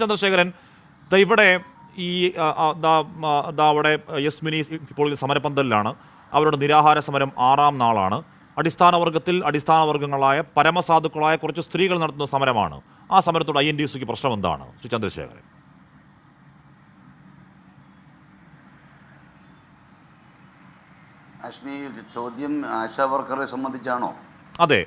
ചന്ദ്രശേഖരൻ ഇവിടെ ഈ അവിടെ യസ്മിനി ഇപ്പോൾ സമരപന്തലിലാണ്. അവരുടെ നിരാഹാര സമരം 6ാം നാളാണ്. അടിസ്ഥാന വർഗ്ഗങ്ങളായ പരമസാധുക്കളായ കുറച്ച് സ്ത്രീകൾ നടത്തുന്ന സമരമാണ്. ആ സമരത്തോട് INTUCക്ക് പ്രശ്നം എന്താണ് ശ്രീ ചന്ദ്രശേഖരൻ? അശ്മി, ചോദ്യം ആശാ വർക്കറെ സംബന്ധിച്ചാണോ? അതെ.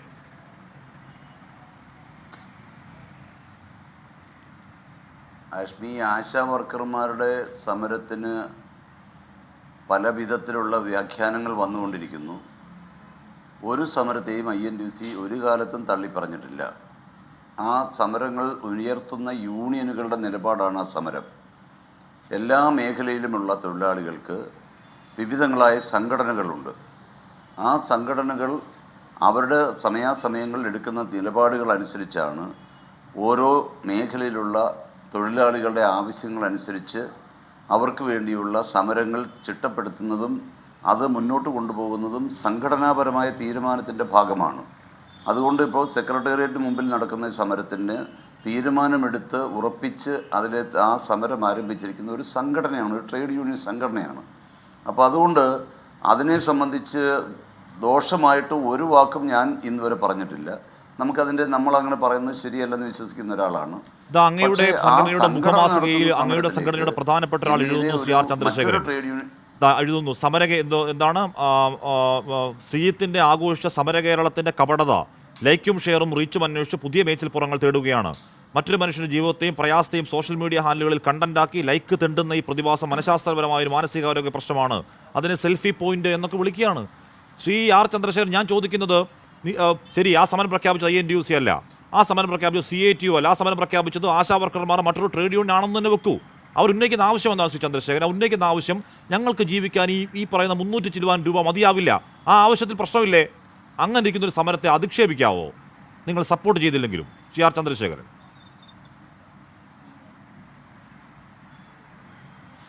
അശ്മി, ആശാ വർക്കർമാരുടെ സമരത്തിന് പല വിധത്തിലുള്ള വ്യാഖ്യാനങ്ങൾ വന്നുകൊണ്ടിരിക്കുന്നു. ഒരു സമരത്തെയും INTUC ഒരു കാലത്തും തള്ളിപ്പറഞ്ഞിട്ടില്ല. ആ സമരങ്ങൾ ഉയർത്തുന്ന യൂണിയനുകളുടെ നിലപാടാണ് ആ സമരം. എല്ലാ മേഖലയിലുമുള്ള തൊഴിലാളികൾക്ക് വിവിധങ്ങളായ സംഘടനകളുണ്ട്. ആ സംഘടനകൾ അവരുടെ സമയാസമയങ്ങളിൽ എടുക്കുന്ന നിലപാടുകൾ അനുസരിച്ചാണ് ഓരോ മേഖലയിലുള്ള തൊഴിലാളികളുടെ ആവശ്യങ്ങളനുസരിച്ച് അവർക്ക് വേണ്ടിയുള്ള സമരങ്ങൾ ചിട്ടപ്പെടുത്തുന്നതും അത് മുന്നോട്ട് കൊണ്ടുപോകുന്നതും സംഘടനാപരമായ തീരുമാനത്തിൻ്റെ ഭാഗമാണ്. അതുകൊണ്ട് ഇപ്പോൾ സെക്രട്ടേറിയറ്റ് മുമ്പിൽ നടക്കുന്ന സമരത്തിന് തീരുമാനമെടുത്ത് ഉറപ്പിച്ച് ആ സമരം ആരംഭിച്ചിരിക്കുന്ന ഒരു സംഘടനയാണ്, ഒരു ട്രേഡ് യൂണിയൻ സംഘടനയാണ്. അപ്പോൾ അതുകൊണ്ട് അതിനെ സംബന്ധിച്ച് ദോഷമായിട്ട് ഒരു വാക്കും ഞാൻ ഇന്ന് വരെ പറഞ്ഞിട്ടില്ല. നമ്മളങ്ങനെ പറയുന്നത് ശരിയല്ലെന്ന് വിശ്വസിക്കുന്ന ഒരാളാണ്. അങ്ങയുടെ സംഘടനയുടെ പ്രധാനപ്പെട്ട ഒരാൾ എഴുതുന്നു, CR ചന്ദ്രശേഖരൻ എഴുതുന്നു, എന്താണ് ശ്രീയത്തിന്റെ ആഘോഷിച്ച സമരകേരളത്തിന്റെ കപടത, ലൈക്കും ഷെയറും റീച്ചും അന്വേഷിച്ച് പുതിയ മേച്ചിൽപ്പുറങ്ങൾ തേടുകയാണ്. മറ്റൊരു മനുഷ്യന്റെ ജീവിതത്തെയും പ്രയാസത്തെയും സോഷ്യൽ മീഡിയ ഹാൻഡിലുകളിൽ കണ്ടന്റാക്കി ലൈക്ക് തെണ്ടുന്ന ഈ പ്രതിഭാസം മനഃശാസ്ത്രപരമായ ഒരു മാനസികാരോഗ്യ പ്രശ്നമാണ്. അതിനെ സെൽഫി പോയിന്റ് എന്നൊക്കെ വിളിക്കുകയാണ്. ശ്രീ R ചന്ദ്രശേഖരൻ, ഞാൻ ചോദിക്കുന്നത്, ശരി, ആ സമരം പ്രഖ്യാപിച്ചത് INTUC അല്ല, ആ സമരം പ്രഖ്യാപിച്ചത് CATU അല്ല, ആ സമരം പ്രഖ്യാപിച്ചത് ആശാ വർക്കർമാർ മറ്റൊരു ട്രേഡ് യൂണിയൻ ആണെന്ന് തന്നെ വെക്കൂ. അവർ ഉന്നയിക്കുന്ന ആവശ്യം എന്താണ് ശ്രീ ചന്ദ്രശേഖരൻ? ഉന്നയിക്കുന്ന ആവശ്യം ഞങ്ങൾക്ക് ജീവിക്കാൻ ഈ പറയുന്ന 300 ചില്ലുവാൻ രൂപ മതിയാവില്ല. ആ ആവശ്യത്തിൽ പ്രശ്നമില്ലേ? അങ്ങനെ ഇരിക്കുന്നൊരു സമരത്തെ അധിക്ഷേപിക്കാവോ നിങ്ങൾ സപ്പോർട്ട് ചെയ്തില്ലെങ്കിലും ശ്രീ R ചന്ദ്രശേഖരൻ?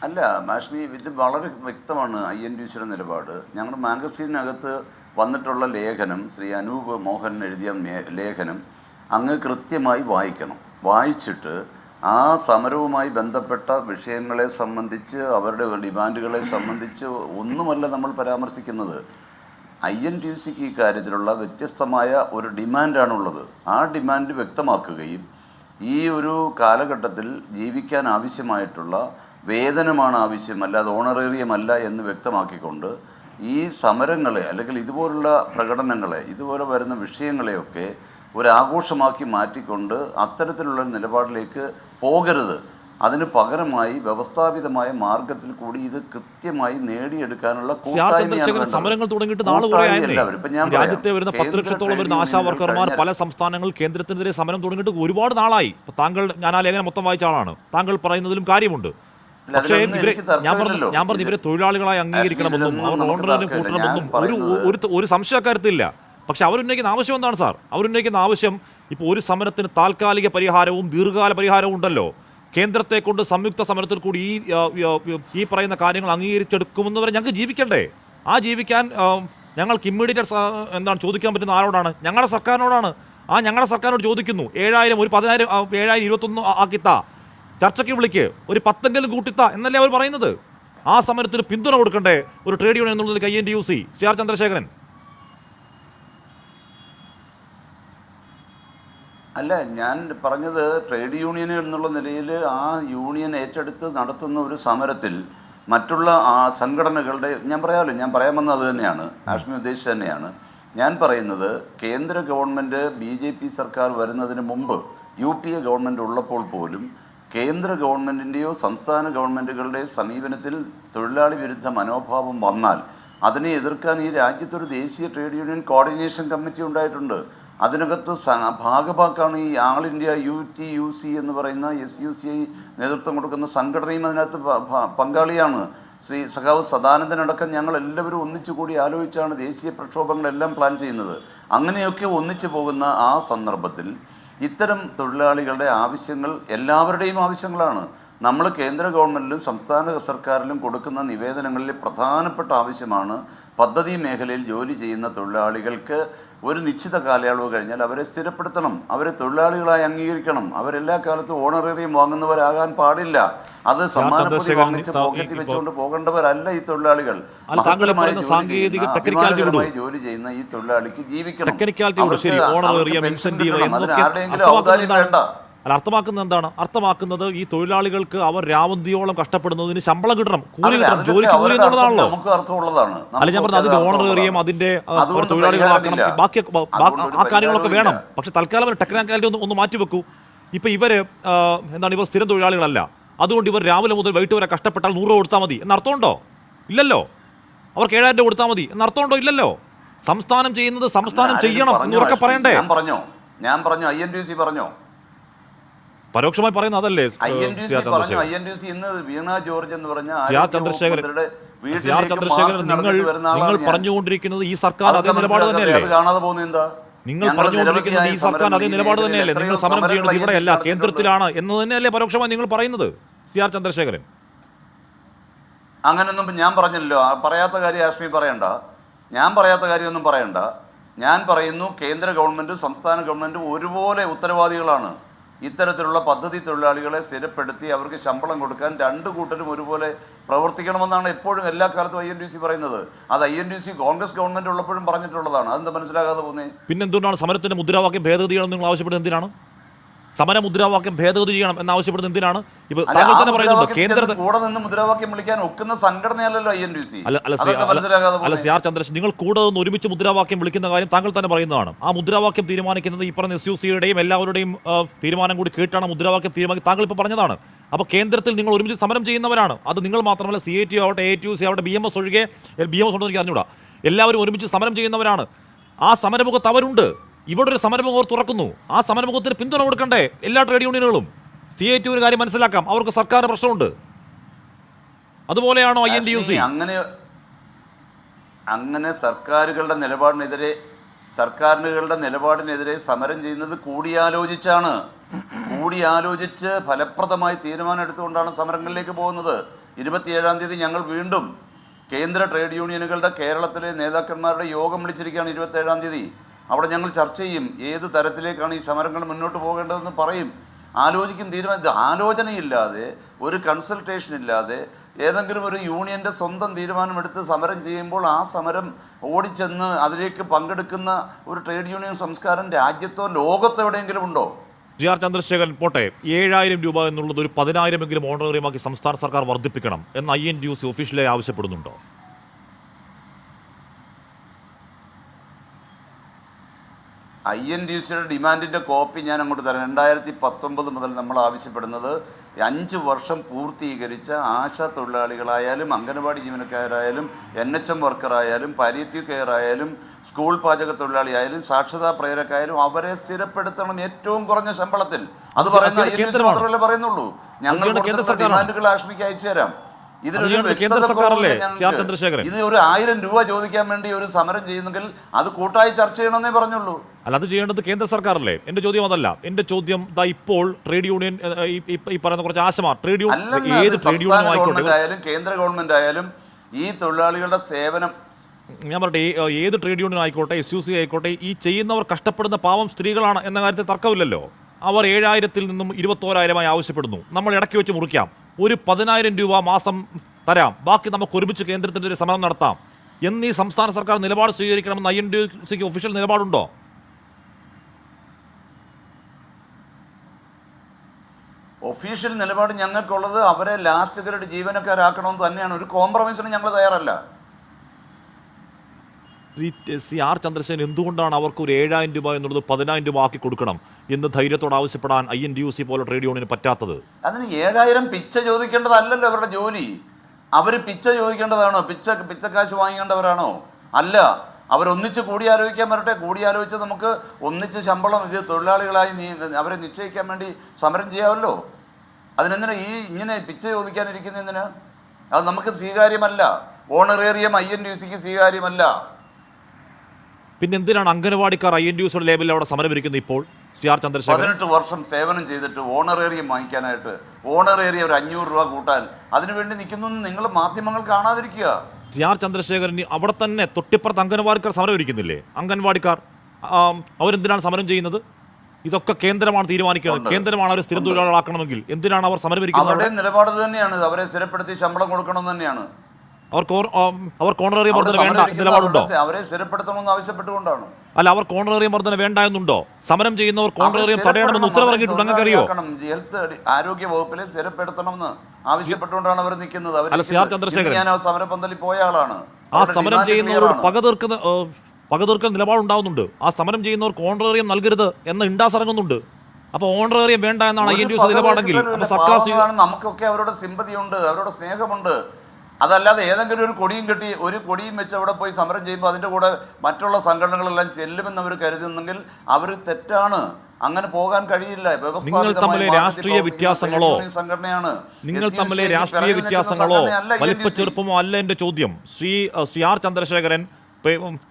അല്ല മാഷ്മി, ഇത് വളരെ വ്യക്തമാണ് INTUCയുടെ നിലപാട്. ഞങ്ങളുടെ മാഗസീനകത്ത് വന്നിട്ടുള്ള ലേഖനം, ശ്രീ അനൂപ് മോഹൻ എഴുതിയ ലേഖനം അങ്ങ് കൃത്യമായി വായിക്കണം. വായിച്ചിട്ട് ആ സമരവുമായി ബന്ധപ്പെട്ട വിഷയങ്ങളെ സംബന്ധിച്ച്, അവരുടെ ഡിമാൻഡുകളെ സംബന്ധിച്ച് ഒന്നുമല്ല നമ്മൾ പരാമർശിക്കുന്നത്. INTUCക്ക് ഈ കാര്യത്തിലുള്ള വ്യത്യസ്തമായ ഒരു ഡിമാൻഡാണുള്ളത്. ആ ഡിമാൻഡ് വ്യക്തമാക്കുകയും ഈ ഒരു കാലഘട്ടത്തിൽ ജീവിക്കാൻ ആവശ്യമായിട്ടുള്ള വേതനമാണ് ആവശ്യം, അല്ലാതെ ഓണറേറിയമല്ല എന്ന് വ്യക്തമാക്കിക്കൊണ്ട് ഈ സമരങ്ങളെ അല്ലെങ്കിൽ ഇതുപോലുള്ള പ്രകടനങ്ങളെ, ഇതുപോലെ വരുന്ന വിഷയങ്ങളെയൊക്കെ ഒരാഘോഷമാക്കി മാറ്റിക്കൊണ്ട് അത്തരത്തിലുള്ള നിലപാടിലേക്ക് പോകരുത്. അതിന് പകരമായി വ്യവസ്ഥാപിതമായ മാർഗത്തിൽ കൂടി ഇത് കൃത്യമായി നേടിയെടുക്കാനുള്ള സമരങ്ങൾ തുടങ്ങിയിട്ട് രാജ്യത്തെ വരുന്ന 10 ലക്ഷത്തോളം വരുന്ന ആശാ വർക്കർമാർ പല സംസ്ഥാനങ്ങളിൽ കേന്ദ്രത്തിനെതിരെ സമരം തുടങ്ങിയിട്ട് ഒരുപാട് നാളായി. ഞാൻ ആ ലേഖനം മൊത്തം വായിച്ച ആളാണ്. താങ്കൾ പറയുന്നതിലും കാര്യമുണ്ട്. പക്ഷേ ഞാൻ പറഞ്ഞു, ഇവരെ തൊഴിലാളികളായി അംഗീകരിക്കണമെന്നും അവർ ഓണറിന് കൂട്ടണമെന്നും ഒരു സംശയക്കാര്യത്തില്ല. പക്ഷെ അവരുന്നയിക്കുന്ന ആവശ്യം എന്താണ് സാർ? അവരുന്നയിക്കുന്ന ആവശ്യം, ഇപ്പോൾ ഒരു സമരത്തിന് താൽക്കാലിക പരിഹാരവും ദീർഘകാല പരിഹാരവും ഉണ്ടല്ലോ. കേന്ദ്രത്തെ കൊണ്ട് സംയുക്ത സമരത്തിൽ കൂടി ഈ പറയുന്ന കാര്യങ്ങൾ അംഗീകരിച്ചെടുക്കുമെന്നവരെ ഞങ്ങൾക്ക് ജീവിക്കണ്ടേ? ആ ജീവിക്കാൻ ഞങ്ങൾക്ക് ഇമ്മീഡിയറ്റ് എന്താണ് ചോദിക്കാൻ പറ്റുന്ന ആരോടാണ്? ഞങ്ങളുടെ സർക്കാരിനോടാണ്. ഞങ്ങളുടെ സർക്കാരിനോട് ചോദിക്കുന്നു, 7000 ഒരു 10,000 7000 21 ആക്കിത്താ, ചർച്ചയ്ക്ക് വിളിക്ക്, ഒരു 10എങ്കിലും കൂട്ടിത്താ എന്നല്ലേ അവർ പറയുന്നത്. ആ സമരത്തിന് പിന്തുണ കൊടുക്കണ്ടേ ഒരു ട്രേഡ് യൂണിയൻ എന്നുള്ളതിൽ INTUC? ശ്രീ R ചന്ദ്രശേഖരൻ. അല്ല, ഞാൻ പറഞ്ഞത് ട്രേഡ് യൂണിയൻ എന്നുള്ള നിലയിൽ ആ യൂണിയൻ ഏറ്റെടുത്ത് നടത്തുന്ന ഒരു സമരത്തിൽ മറ്റുള്ള സംഘടനകളുടെ ഞാൻ പറയാൻ വന്നത് അത് തന്നെയാണ്. ആഷ്മി ഉദ്ദേശിച്ചത് തന്നെയാണ് ഞാൻ പറയുന്നത്. കേന്ദ്ര ഗവൺമെൻറ് BJP സർക്കാർ വരുന്നതിന് മുമ്പ് UPA ഗവൺമെൻറ് ഉള്ളപ്പോൾ പോലും കേന്ദ്ര ഗവൺമെൻറ്റിൻ്റെയോ സംസ്ഥാന ഗവൺമെൻറ്റുകളുടെ സമീപനത്തിൽ തൊഴിലാളി വിരുദ്ധ മനോഭാവം വന്നാൽ അതിനെ എതിർക്കാൻ ഈ രാജ്യത്തൊരു ദേശീയ ട്രേഡ് യൂണിയൻ കോർഡിനേഷൻ കമ്മിറ്റി ഉണ്ടായിട്ടുണ്ട്. അതിനകത്ത് ഭാഗഭാക്കാണ് ഈ ആൾ ഇന്ത്യ UTUC എന്ന് പറയുന്ന SUCI നേതൃത്വം കൊടുക്കുന്ന സംഘടനയും അതിനകത്ത് പങ്കാളിയാണ്. ശ്രീ സഖാവ് സദാനന്ദനടക്കം ഞങ്ങൾ എല്ലാവരും ഒന്നിച്ചു കൂടി ആലോചിച്ചാണ് ദേശീയ പ്രക്ഷോഭങ്ങളെല്ലാം പ്ലാൻ ചെയ്യുന്നത്. അങ്ങനെയൊക്കെ ഒന്നിച്ചു പോകുന്ന ആ സന്ദർഭത്തിൽ ഇത്തരം തൊഴിലാളികളുടെ ആവശ്യങ്ങൾ എല്ലാവരുടെയും ആവശ്യങ്ങളാണ്. നമ്മൾ കേന്ദ്ര ഗവൺമെൻറ്റിലും സംസ്ഥാന സർക്കാരിലും കൊടുക്കുന്ന നിവേദനങ്ങളിൽ പ്രധാനപ്പെട്ട ആവശ്യമാണ് പദ്ധതി മേഖലയിൽ ജോലി ചെയ്യുന്ന തൊഴിലാളികൾക്ക് ഒരു നിശ്ചിത കാലയളവ് കഴിഞ്ഞാൽ അവരെ സ്ഥിരപ്പെടുത്തണം, അവരെ തൊഴിലാളികളായി അംഗീകരിക്കണം. അവരെല്ലാ കാലത്തും ഓണറേറിയം വാങ്ങുന്നവരാകാൻ പാടില്ല. അത് സമ്മാനപ്പൊതി വാങ്ങിച്ച് പോക്കറ്റിൽ വെച്ചുകൊണ്ട് പോകേണ്ടവരല്ല ഈ തൊഴിലാളികൾ. അഭിമാനകരമായി ജോലി ചെയ്യുന്ന ഈ തൊഴിലാളിക്ക് ജീവിക്കണം. അതിന് ആരുടെയെങ്കിലും ഔദാര്യം വേണ്ട. അല്ല, അർത്ഥമാക്കുന്നത് എന്താണ്? അർത്ഥമാക്കുന്നത് ഈ തൊഴിലാളികൾക്ക് അവർ രാവന്തിയോളം കഷ്ടപ്പെടുന്നതിന് ശമ്പളം കിട്ടണം, കൂലി കിട്ടണം, ജോലിക്ക് കൂലി എന്നുള്ളതാണല്ലോ. നമുക്ക് അർത്ഥമുള്ളതാണ്. അല്ല, ഞാൻ പറഞ്ഞത് അതിന്റെ ഓണറേറിയം, അതിന്റെ തൊഴിലാളികളാക്കണം, ബാക്കി ആ കാര്യങ്ങളൊക്കെ വേണം. പക്ഷെ തൽക്കാലം ടെക്നിക്കാലിറ്റി ഒന്ന് മാറ്റിവെക്കൂ. ഇപ്പൊ ഇവര് എന്താണ്, ഇവർ സ്ഥിരം തൊഴിലാളികളല്ല, അതുകൊണ്ട് ഇവർ രാവിലെ മുതൽ വൈകിട്ട് വരെ കഷ്ടപ്പെട്ടാൽ 100 രൂപ കൊടുത്താൽ മതി എന്നർത്ഥമുണ്ടോ? ഇല്ലല്ലോ. അവർക്ക് 7000 രൂപ കൊടുത്താൽ മതി എന്നർത്ഥമുണ്ടോ? ഇല്ലല്ലോ. സംസ്ഥാനം ചെയ്യുന്നത് സംസ്ഥാനം ചെയ്യണം എന്നുറക്കെ പറയണ്ടേ? ഞാൻ പറഞ്ഞു INTUC പറഞ്ഞോ, പരോക്ഷമായി പറയുന്നത് അതല്ലേ? ഇന്ന് വീണ ജോർജ് എന്ന് പറഞ്ഞ ചന്ദ്രശേഖരൻ, നിങ്ങൾ പറഞ്ഞുകൊണ്ടിരിക്കുന്നത് ഈ സർക്കാർ അതേ നിലപാട് തന്നെയല്ലേ? കാണാതെ പോകുന്നത് എന്താ? നിങ്ങൾ പറഞ്ഞുകൊണ്ടിരിക്കുന്നത് ഈ സർക്കാർ അതേ നിലപാട് തന്നെയല്ലേ? നിങ്ങൾ സമരം ചെയ്യുന്നത് ഇവിടെയല്ല, കേന്ദ്രത്തിലാണ് എന്ന് തന്നെയല്ലേ പരോക്ഷമായി നിങ്ങൾ പറയുന്നത്? CR ചന്ദ്രശേഖരൻ, അങ്ങനൊന്നും ഞാൻ പറഞ്ഞല്ലോ. പറയാത്ത കാര്യം ആഷ്മി പറയണ്ട, ഞാൻ പറയാത്ത കാര്യമൊന്നും പറയണ്ട. ഞാൻ പറയുന്നു, കേന്ദ്ര ഗവൺമെൻറ്റും സംസ്ഥാന ഗവൺമെൻറ്റും ഒരുപോലെ ഉത്തരവാദികളാണ്. ഇത്തരത്തിലുള്ള പദ്ധതി തൊഴിലാളികളെ സ്ഥിരപ്പെടുത്തി അവർക്ക് ശമ്പളം കൊടുക്കാൻ രണ്ടു കൂട്ടരും ഒരുപോലെ പ്രവർത്തിക്കണമെന്നാണ് എപ്പോഴും എല്ലാ കാലത്തും INTUC പറയുന്നത്. അത് INTUC കോൺഗ്രസ് ഗവൺമെൻറ് ഉള്ളപ്പോഴും പറഞ്ഞിട്ടുള്ളതാണ്. അതെന്താ മനസ്സിലാകാതെ പോകുന്നത്? പിന്നെ എന്തുകൊണ്ടാണ് സമരത്തിൻ്റെ മുദ്രാവാക്യം ഭേദഗതി ചെയ്യണം നിങ്ങൾ ആവശ്യപ്പെടുന്നത്? എന്തിനാണ് സമര മുദ്രാവാക്യം ഭേദഗതി ചെയ്യണം എന്നാവശ്യപ്പെടുന്നത്? എന്തിനാണ്? ഇപ്പൊ താങ്കൾ തന്നെ പറയുന്നുണ്ട് കേന്ദ്രത്തിൽ കൂടെ നിന്ന് മുദ്രാവാക്യം വിളിക്കാൻ ഒക്കുന്ന സംഘടനയല്ലല്ലോ INTUC. അല്ല, CR ചന്ദ്രശേഖരൻ, നിങ്ങൾ കൂടെ നിന്ന് ഒരുമിച്ച് മുദ്രാവാക്യം വിളിക്കുന്ന കാര്യം താങ്കൾ തന്നെ പറയുന്നതാണ്. ആ മുദ്രാവാക്യം തീരുമാനിക്കുന്നത് ഈ പറഞ്ഞ SUCയുടെയും എല്ലാവരുടെയും തീരുമാനം കൂടി കേട്ടാണ് മുദ്രാവാക്യം തീരുമാനിക്കുന്നത്. താങ്കൾ ഇപ്പോൾ പറഞ്ഞതാണ്. അപ്പോൾ കേന്ദ്രത്തിൽ നിങ്ങൾ ഒരുമിച്ച് സമരം ചെയ്യുന്നവരാണ്. അത് നിങ്ങൾ മാത്രമല്ല, CATU ആവട്ടെ, ATUC ആവട്ടെ, BMS ഒഴികെ, BMS ഉണ്ടെന്ന് എനിക്ക് അറിഞ്ഞൂടാ, എല്ലാവരും ഒരുമിച്ച് സമരം ചെയ്യുന്നവരാണ്. ആ സമരമുഖത്ത് അവരുണ്ട്. ഇവിടെ ഒരു സമരമുഖം തുറക്കുന്നു. ആ സമരമുഖത്തിന് പിന്തുണ കൊടുക്കണ്ടേ എല്ലാ ട്രേഡ് യൂണിയനുകളും? CATU ഒരു കാര്യം മനസ്സിലാക്കാം, അവർക്ക് സർക്കാർ പ്രശ്നമുണ്ട്. അതുപോലെയാണോ INTUC? അങ്ങനെ സർക്കാരുകളുടെ നിലപാടിനെതിരെ സമരം ചെയ്യുന്നത് കൂടിയാലോചിച്ച് ഫലപ്രദമായി തീരുമാനം എടുത്തുകൊണ്ടാണ് സമരങ്ങളിലേക്ക് പോകുന്നത്. 27-ാം തീയതി ഞങ്ങൾ വീണ്ടും കേന്ദ്ര ട്രേഡ് യൂണിയനുകളുടെ കേരളത്തിലെ നേതാക്കന്മാരുടെ യോഗം വിളിച്ചിരിക്കുകയാണ്. 27-ാം തീയതി അവിടെ ഞങ്ങൾ ചർച്ച ചെയ്യും. ഏത് തരത്തിലേക്കാണ് ഈ സമരങ്ങൾ മുന്നോട്ട് പോകേണ്ടതെന്ന് പറയും, ആലോചിക്കും, തീരുമാനം. ആലോചനയില്ലാതെ, ഒരു കൺസൾട്ടേഷൻ ഇല്ലാതെ ഏതെങ്കിലും ഒരു യൂണിയൻ്റെ സ്വന്തം തീരുമാനമെടുത്ത് സമരം ചെയ്യുമ്പോൾ ആ സമരം ഓടിച്ചെന്ന് അതിലേക്ക് പങ്കെടുക്കുന്ന ഒരു ട്രേഡ് യൂണിയൻ സംസ്കാരം രാജ്യത്തോ ലോകത്തോ എവിടെയെങ്കിലും ഉണ്ടോ? CR ചന്ദ്രശേഖരൻ, പോട്ടെ, 7000 രൂപ എന്നുള്ളത് ഒരു 10,000 എങ്കിലും ഓണറേറിയമാക്കി സംസ്ഥാന സർക്കാർ വർദ്ധിപ്പിക്കണം എന്ന് INTUC ഒഫീഷ്യലായി ആവശ്യപ്പെടുന്നുണ്ടോ? INTUCയുടെ ഡിമാൻഡിൻ്റെ കോപ്പി ഞാൻ അങ്ങോട്ട് തരാം. 2019 മുതൽ നമ്മൾ ആവശ്യപ്പെടുന്നത് 5 വർഷം പൂർത്തീകരിച്ച ആശാ തൊഴിലാളികളായാലും, അംഗനവാടി ജീവനക്കാരായാലും, NHM വർക്കറായാലും, പാലിയേറ്റീവ് കെയർ ആയാലും, സ്കൂൾ പാചക തൊഴിലാളിയായാലും, സാക്ഷരതാ പ്രേരക്കായാലും അവരെ സ്ഥിരപ്പെടുത്തണം ഏറ്റവും കുറഞ്ഞ ശമ്പളത്തിൽ. അത് പറയുന്ന INTUC മാത്രമല്ലേ പറയുന്നുള്ളൂ. ഞങ്ങൾ ഡിമാൻഡുകൾ ആഷ്മിക്ക് അയച്ചു തരാം. ഇതിലൊരു ഇത് ഒരു 1000 രൂപ ചോദിക്കാൻ വേണ്ടി ഒരു സമരം ചെയ്യുന്നെങ്കിൽ അത് കൂട്ടായി ചർച്ച ചെയ്യണമെന്നേ പറഞ്ഞുള്ളൂ. അല്ല, അത് ചെയ്യേണ്ടത് കേന്ദ്ര സർക്കാരല്ലേ? എന്റെ ചോദ്യം അതല്ല. എന്റെ ചോദ്യം ഇപ്പോൾ ട്രേഡ് യൂണിയൻ ഈ പറയുന്ന കുറച്ച് ആശമാർ ട്രേഡ് യൂണിയൻ, ഏത് ട്രേഡ് യൂണിയൻ ആയാലും കേന്ദ്ര ഗവൺമെന്റ് ആയാലും ഈ തൊഴിലാളികളുടെ സേവനം, ഞാൻ പറയട്ടെ, ഏത് ട്രേഡ് യൂണിയൻ ആയിക്കോട്ടെ, SUC ആയിക്കോട്ടെ, ഈ ചെയ്യുന്നവർ കഷ്ടപ്പെടുന്ന പാവം സ്ത്രീകളാണ് എന്ന കാര്യത്തിൽ തർക്കമില്ലല്ലോ. അവർ 7000-ൽ നിന്നും 21,000-ആയി ആവശ്യപ്പെടുന്നു. നമ്മൾ ഇടയ്ക്ക് വെച്ച് മുറിക്കാം, ഒരു 10,000 രൂപ മാസം തരാം, ബാക്കി നമുക്ക് ഒരുമിച്ച് കേന്ദ്രത്തിൻ്റെ സമരം നടത്താം എന്നീ സംസ്ഥാന സർക്കാർ നിലപാട് സ്വീകരിക്കണമെന്ന് INTUCക്ക് ഒഫീഷ്യൽ നിലപാടുണ്ടോ? ഒഫീഷ്യൽ നിലപാട് ഞങ്ങൾക്കുള്ളത് അവരെ ലാസ്റ്റ് ഗ്രേഡ് ജീവനക്കാരാക്കണമെന്ന് തന്നെയാണ്. ഒരു കോംപ്രമൈസിന് ഞങ്ങൾ തയ്യാറല്ല. CR ചന്ദ്രശേഖരൻ, എന്തുകൊണ്ടാണ് അവർക്ക് ഒരു 7000 രൂപ എന്നുള്ളത് 10,000 രൂപ ആക്കി കൊടുക്കണം എന്ന് ധൈര്യത്തോട് ആവശ്യപ്പെടാൻ INTUC പോലെ ട്രേഡ് യൂണിയന് പറ്റാത്തത്? അതിന് 7000 പിച്ച ചോദിക്കേണ്ടതല്ലല്ലോ അവരുടെ ജോലി. അവർ പിച്ച ചോദിക്കേണ്ടതാണോ? പിച്ചക്കാശ് വാങ്ങിക്കേണ്ടവരാണോ? അല്ല, അവരൊന്നിച്ച് കൂടിയാലോചിക്കാൻ വരട്ടെ. കൂടിയാലോചിച്ച് നമുക്ക് ഒന്നിച്ച് ശമ്പളം ഇത് തൊഴിലാളികളായി അവരെ നിശ്ചയിക്കാൻ വേണ്ടി സമരം ചെയ്യാമല്ലോ. അതിനെന്തിനാ ഇങ്ങനെ പിച്ച ചോദിക്കാനിരിക്കുന്നതിന്? അത് നമുക്ക് സ്വീകാര്യമല്ല. ഓണറേറിയം INTUCക്ക് സ്വീകാര്യമല്ല. പിന്നെ എന്തിനാണ് അംഗനവാടിക്കാർ INTUCയുടെ ലേബലിൽ അവിടെ സമരം ഇരിക്കുന്നത്? ഇപ്പോൾ സി ആർ ചന്ദ്രശേഖരൻ. 18 വർഷം സേവനം ചെയ്തിട്ട് ഓണറേറിയം വാങ്ങിക്കാനായിട്ട് ഓണറേറിയം ഒരു 500 രൂപ കൂട്ടാൻ അതിനുവേണ്ടി നിൽക്കുന്നു നിങ്ങൾ മാധ്യമങ്ങൾ കാണാതിരിക്കുക. സി ആർ ചന്ദ്രശേഖരൻ അവിടെ തന്നെ തൊട്ടിപ്പുറത്ത് അംഗൻവാടിക്കാർ സമരം ഇരിക്കുന്നില്ലേ? അംഗൻവാടിക്കാർ അവരെന്തിനാണ് സമരം ചെയ്യുന്നത്? ഇതൊക്കെ കേന്ദ്രമാണ് തീരുമാനിക്കുന്നത്. കേന്ദ്രമാണ് അവരെ സ്ഥിരം തൊഴിലാളികളാക്കണമെങ്കിൽ എന്തിനാണ് അവർ സമരം ഇരിക്കുന്നത്? അവരുടെ നിലപാട് തന്നെയാണ്, അവരെ സ്ഥിരപ്പെടുത്തി ശമ്പളം കൊടുക്കണം തന്നെയാണ്. അവർക്ക് ഓണറേറിയം വർധന വേണ്ട നിലപാടുണ്ടോ? അവരെ സ്ഥിരപ്പെടുത്തണമെന്ന് ആവശ്യപ്പെട്ടുകൊണ്ടാണ്. അല്ല, അവർക്ക് ഓണറേറിയം വർധന വേണ്ട എന്നുണ്ടോ? സമരം ചെയ്യുന്നവർ ഓണറേറിയം തടയണമെന്ന് ഉത്തരവിറങ്ങിയിട്ടുണ്ട്. അങ്ങനെ അറിയോ? ഹെൽത്ത് ആരോഗ്യ വകുപ്പിലെ സ്ഥിരപ്പെടുത്തണമെന്ന് ആവശ്യപ്പെട്ടുകൊണ്ടാണ് അവർ നിൽക്കുന്നത്. ചന്ദ്രശേഖരൻ സമരപന്തലിൽ പോയ ആളാണ്. ആ സമരം ചെയ്യുന്നവരോട് പക തീർക്കുന്ന നിലപാടുണ്ടാവുന്നുണ്ട്. ആ സമരം ചെയ്യുന്നവർക്ക് ഓണറേറിയം നൽകരുത് എന്ന് ഇണ്ടാസ് ഇറങ്ങുന്നുണ്ട്. അപ്പൊ ഓണറേറിയം വേണ്ട എന്നാണ് INTUC നിലപാടെങ്കിൽ നമുക്കൊക്കെ അവരോട് സിമ്പതിയുണ്ട്, അവരോട് സ്നേഹമുണ്ട്. അതല്ലാതെ ഏതെങ്കിലും ഒരു കൊടിയും കെട്ടി ഒരു കൊടിയും വെച്ച് അവിടെ പോയി സമരം ചെയ്യുമ്പോൾ അതിൻ്റെ കൂടെ മറ്റുള്ള സംഘടനകളെല്ലാം ചെല്ലുമെന്ന് അവർ കരുതുന്നെങ്കിൽ അവർ തെറ്റാണ്. അങ്ങനെ പോകാൻ കഴിയില്ല. നിങ്ങൾ തമ്മിലെ രാഷ്ട്രീയ വ്യത്യാസങ്ങളോ വലിപ്പച്ചെറുപ്പമോ അല്ല എൻ്റെ ചോദ്യം. ശ്രീ ആർ ചന്ദ്രശേഖരൻ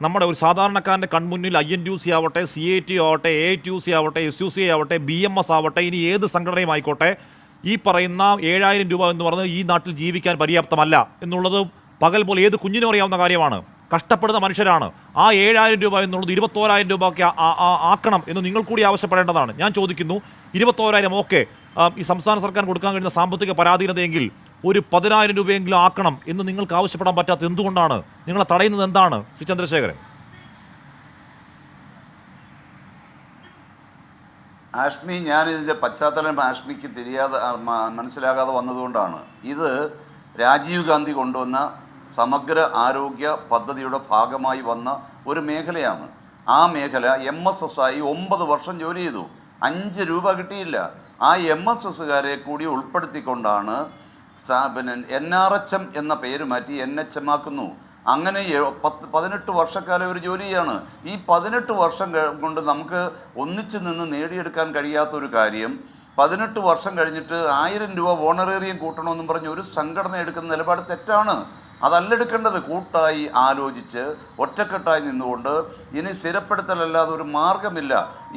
നമ്മുടെ ഒരു സാധാരണക്കാരൻ്റെ കൺമുന്നിൽ INTUC ആവട്ടെ, CIT ആവട്ടെ, AITUC ആവട്ടെ, SUC ആവട്ടെ, BMS ആവട്ടെ, ഇനി ഏത് സംഘടനയും ആയിക്കോട്ടെ, ഈ പറയുന്ന 7000 രൂപ എന്ന് പറഞ്ഞാൽ ഈ നാട്ടിൽ ജീവിക്കാൻ പര്യാപ്തമല്ല എന്നുള്ളത് പകൽ പോലെ ഏത് കുഞ്ഞിനും അറിയാവുന്ന കാര്യമാണ്. കഷ്ടപ്പെടുന്ന മനുഷ്യരാണ്. ആ 7000 രൂപ എന്നുള്ളത് 21,000 രൂപയ്ക്ക് ആക്കണം എന്ന് നിങ്ങൾ കൂടി ആവശ്യപ്പെടേണ്ടതാണ്. ഞാൻ ചോദിക്കുന്നു, 21,000 ഓക്കെ, ഈ സംസ്ഥാന സർക്കാർ കൊടുക്കാൻ കഴിയുന്ന സാമ്പത്തിക പരാധീനതയെങ്കിൽ ഒരു 10,000 രൂപയെങ്കിലും ആക്കണം എന്ന് നിങ്ങൾക്ക് ആവശ്യപ്പെടാൻ പറ്റാത്ത എന്തുകൊണ്ടാണ്? നിങ്ങളെ തടയുന്നത് എന്താണ് ശ്രീ ചന്ദ്രശേഖരൻ? ആഷ്മി, ഞാനിതിൻ്റെ പശ്ചാത്തലം ആഷ്മിക്ക് മനസ്സിലാകാതെ വന്നതുകൊണ്ടാണ്. ഇത് രാജീവ് ഗാന്ധി കൊണ്ടുവന്ന സമഗ്ര ആരോഗ്യ പദ്ധതിയുടെ ഭാഗമായി വന്ന ഒരു മേഖലയാണ്. ആ മേഖല MSS ആയി 9 വർഷം ജോലി ചെയ്തു. 5 രൂപ കിട്ടിയില്ല. ആ MSSകാരെ കൂടി ഉൾപ്പെടുത്തിക്കൊണ്ടാണ് NRHM എന്ന പേര് മാറ്റി NHM ആക്കുന്നു. അങ്ങനെ 18 വർഷക്കാലം ഒരു ജോലിയാണ്. ഈ 18 വർഷം കൊണ്ട് നമുക്ക് ഒന്നിച്ചു നിന്ന് നേടിയെടുക്കാൻ കഴിയാത്തൊരു കാര്യം 18 വർഷം കഴിഞ്ഞിട്ട് 1000 രൂപ ഓണറേറിയം കൂട്ടണമെന്നും പറഞ്ഞ് ഒരു സംഘടന എടുക്കുന്ന നിലപാട് തെറ്റാണ്. അതല്ല എടുക്കേണ്ടത്. കൂട്ടായി ആലോചിച്ച് ഒറ്റക്കെട്ടായി നിന്നുകൊണ്ട് ഇനി സ്ഥിരപ്പെടുത്തലല്ലാതെ ഒരു മാർഗമില്ല.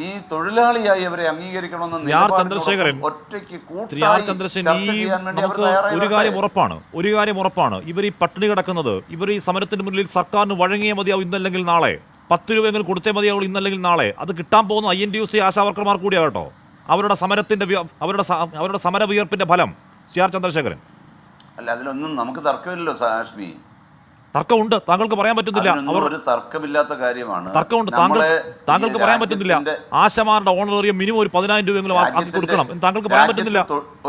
ഈ തൊഴിലാളിയായി അവരെ അംഗീകരിക്കണമെന്ന് ഒറ്റയ്ക്ക് കൂട്ടായി ചർച്ച ചെയ്യാൻ വേണ്ടി അവർ ഒരു കാര്യം ഉറപ്പാണ്. ഇവർ ഈ പട്ടിണി കിടക്കുന്നത്, ഇവർ ഈ സമരത്തിന് മുന്നിൽ സർക്കാരിന് വഴങ്ങിയേ മതിയാവും ഇന്നല്ലെങ്കിൽ നാളെ, 10 രൂപയെങ്കിലും കൊടുത്തേ മതിയാവും ഇന്നല്ലെങ്കിൽ നാളെ. അത് കിട്ടാൻ പോകുന്ന INTUC ആശാവർക്കർമാർ കൂടിയാകട്ടോ. അവരുടെ സമര വിയർപ്പിന്റെ ഫലം. സി ആർ ചന്ദ്രശേഖരൻ, അല്ല, അതിലൊന്നും നമുക്ക് തർക്കമില്ലല്ലോ സാഷ്മി. തർക്കമുണ്ട്, താങ്കൾക്ക് പറയാൻ പറ്റുന്നില്ല. ഒരു തർക്കമില്ലാത്ത കാര്യമാണ്. തർക്കമുണ്ട്, താങ്കൾക്ക് പറയാൻ പറ്റുന്നില്ല. ആശമാരുടെ ഓണറേറിയം മിനിമം ഒരു 10,000 രൂപയെങ്കിലും ആക്കി കൊടുക്കണം എന്ന് താങ്കൾക്ക് പറയാൻ പറ്റുന്നില്ല.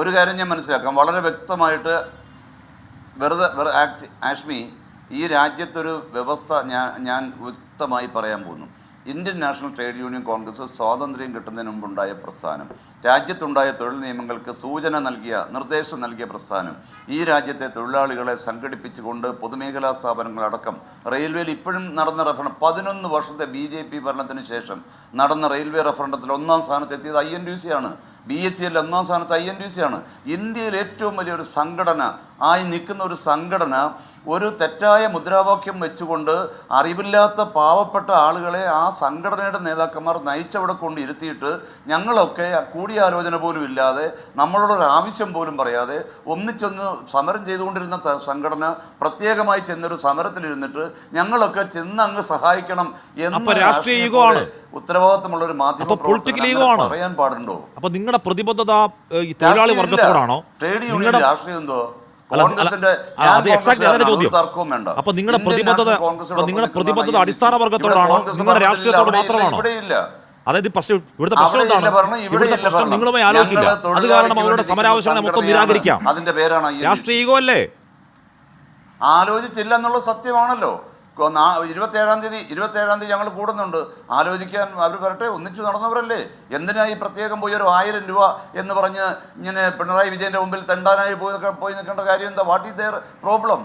ഒരു കാര്യം ഞാൻ മനസ്സിലാക്കാം വളരെ വ്യക്തമായിട്ട്. വെറുതെ ആഷ്മി, ഈ രാജ്യത്തൊരു വ്യവസ്ഥ ഞാൻ വ്യക്തമായി പറയാൻ പോകുന്നു. Indian national trade union Congress സ്വാതന്ത്ര്യം കിട്ടുന്നതിന് മുമ്പുണ്ടായ പ്രസ്ഥാനം, രാജ്യത്തുണ്ടായ തൊഴിൽ നിയമങ്ങൾക്ക് നിർദ്ദേശം നൽകിയ പ്രസ്ഥാനം, ഈ രാജ്യത്തെ തൊഴിലാളികളെ സംഘടിപ്പിച്ചുകൊണ്ട് പൊതുമേഖലാ സ്ഥാപനങ്ങളടക്കം റെയിൽവേയിൽ ഇപ്പോഴും നടന്ന 11 വർഷത്തെ BJP ഭരണത്തിന് ശേഷം നടന്ന റെയിൽവേ റഫറണ്ടത്തിൽ 1-ാം സ്ഥാനത്തെത്തിയത് INTUC ആണ്. BHEL 1-ാം സ്ഥാനത്ത് INTUC ആണ്. ഇന്ത്യയിൽ ഏറ്റവും വലിയൊരു സംഘടന ആയി നിൽക്കുന്ന ഒരു സംഘടന ഒരു തെറ്റായ മുദ്രാവാക്യം വെച്ചുകൊണ്ട് അറിവില്ലാത്ത പാവപ്പെട്ട ആളുകളെ ആ സംഘടനയുടെ നേതാക്കന്മാർ നയിച്ചവിടെ കൊണ്ട് ഇരുത്തിയിട്ട് ഞങ്ങളൊക്കെ കൂടിയാലോചന പോലും ഇല്ലാതെ നമ്മളോടൊരു ആവശ്യം പോലും പറയാതെ ഒന്നിച്ചൊന്ന് സമരം ചെയ്തുകൊണ്ടിരുന്ന സംഘടന പ്രത്യേകമായി ചെന്നൊരു സമരത്തിലിരുന്നിട്ട് ഞങ്ങളൊക്കെ ചെന്ന് അങ്ങ് സഹായിക്കണം എന്ന് ഉത്തരവാദിത്തമുള്ള ഒരു മാധ്യമ പറയാൻ പാടുണ്ടോ? അപ്പൊ നിങ്ങളുടെ പ്രതിബദ്ധത തൊഴിലാളി വർഗത്തോടാണോ? ട്രേഡ് യൂണിയൻ രാഷ്ട്രീയം എന്തോ? അപ്പൊ നിങ്ങളുടെ പ്രതിബദ്ധത അടിസ്ഥാന വർഗത്തോടാണോ, നിങ്ങളുടെ രാഷ്ട്രീയത്തോട് മാത്രമാണോ? അതായത് ഇവിടുത്തെ പ്രശ്നം നിങ്ങളുമായി ആലോചിക്കില്ല. അത് കാരണം അവരുടെ സമരാവശ്യങ്ങളെ മൊത്തം നിരാകരിക്കാം. അതിന്റെ പേരാണ് രാഷ്ട്രീയ ഈഗോ അല്ലേ? ആലോചിച്ചില്ല എന്നുള്ള സത്യമാണല്ലോ. 27-ാം തീയതി ഞങ്ങൾ കൂടുന്നുണ്ട്. ആലോചിക്കാൻ അവർ വരട്ടെ, ഒന്നിച്ച് നടന്നവരല്ലേ. എന്തിനായി പ്രത്യേകം പോയി ഒരു 1000 രൂപ എന്ന് പറഞ്ഞ് ഇങ്ങനെ പിണറായി വിജയന്റെ മുമ്പിൽ തെണ്ടാനായി പോയി നിൽക്കേണ്ട കാര്യം എന്താ? What is there problem?